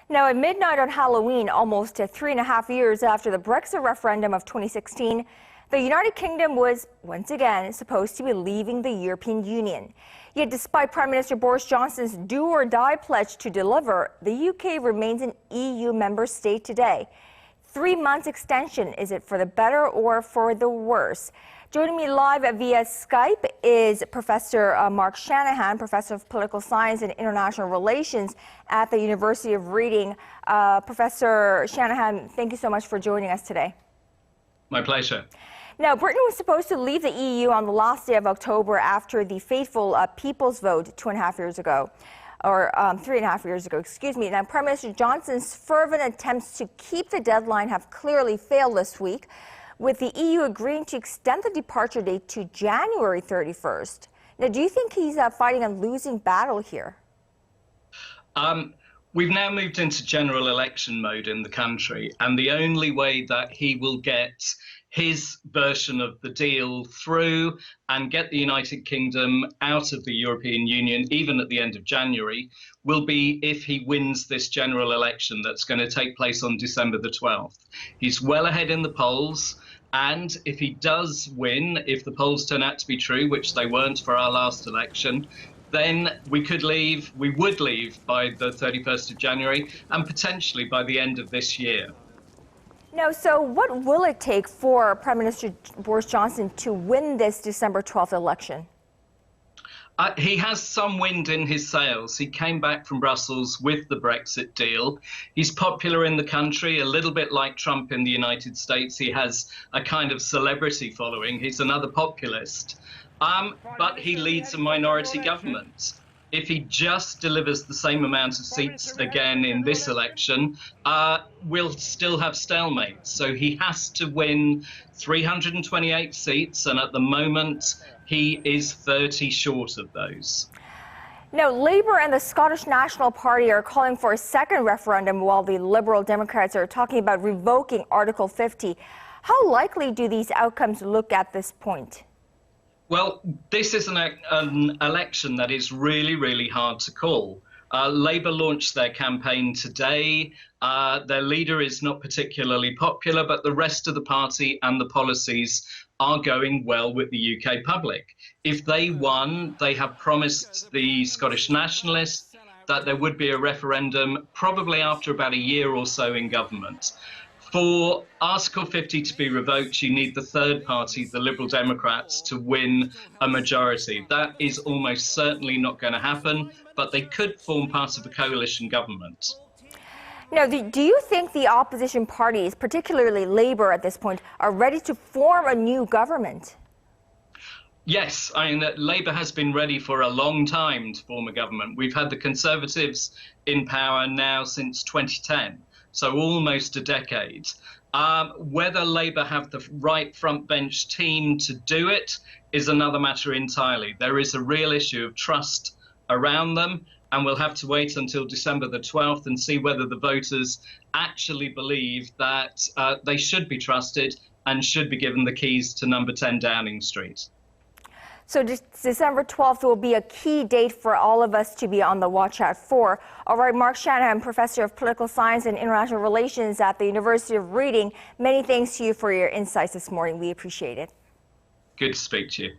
Now, at midnight on Halloween, almost 3.5 years after the Brexit referendum of 2016, the United Kingdom was once again supposed to be leaving the European Union. Yet despite Prime Minister Boris Johnson's do-or-die pledge to deliver, the UK remains an EU member state today. 3 months extension, is it for the better or for the worse? Joining me live via Skype is Professor Mark Shanahan, Professor of Political Science and International Relations at the University of Reading. Professor Shanahan, thank you so much for joining us today. My pleasure. Now, Britain was supposed to leave the EU on the last day of October after the fateful people's vote 2.5 years ago. Or 3.5 years ago, excuse me. Now, Prime Minister Johnson's fervent attempts to keep the deadline have clearly failed this week, with the EU agreeing to extend the departure date to January 31st. Now, do you think he's fighting a losing battle here? We've now moved into general election mode in the country, and the only way that he will get his version of the deal through and get the United Kingdom out of the European Union, even at the end of January, will be if he wins this general election that's going to take place on December the 12th. He's well ahead in the polls. And if he does win, if the polls turn out to be true, which they weren't for our last election, then we would leave by the 31st of January and potentially by the end of this year. Now, so what will it take for Prime Minister Boris Johnson to win this December 12th election? He has some wind in his sails. He came back from Brussels with the Brexit deal. He's popular in the country, a little bit like Trump in the United States. He has a kind of celebrity following. He's another populist. But he leads a minority government. If he just delivers the same amount of seats again in this election, we'll still have stalemate. So he has to win 328 seats, and at the moment, he is 30 short of those. Now, Labour and the Scottish National Party are calling for a second referendum, while the Liberal Democrats are talking about revoking Article 50. How likely do these outcomes look at this point? Well, this is an election that is really, really hard to call. Labour launched their campaign today. Their leader is not particularly popular, but the rest of the party and the policies are going well with the UK public. If they won, they have promised the Scottish nationalists that there would be a referendum probably after about a year or so in government. For Article 50 to be revoked, you need the third party, the Liberal Democrats, to win a majority. That is almost certainly not going to happen, but they could form part of a coalition government. Now, do you think the opposition parties, particularly Labour at this point, are ready to form a new government? Yes, I mean, Labour has been ready for a long time to form a government. We've had the Conservatives in power now since 2010. So almost a decade. Whether Labour have the right front bench team to do it is another matter entirely. There is a real issue of trust around them, and we'll have to wait until December the 12th and see whether the voters actually believe that they should be trusted and should be given the keys to number 10 Downing Street. So December 12th will be a key date for all of us to be on the watch out for. All right, Mark Shanahan, Professor of Political Science and International Relations at the University of Reading, many thanks to you for your insights this morning. We appreciate it. Good to speak to you.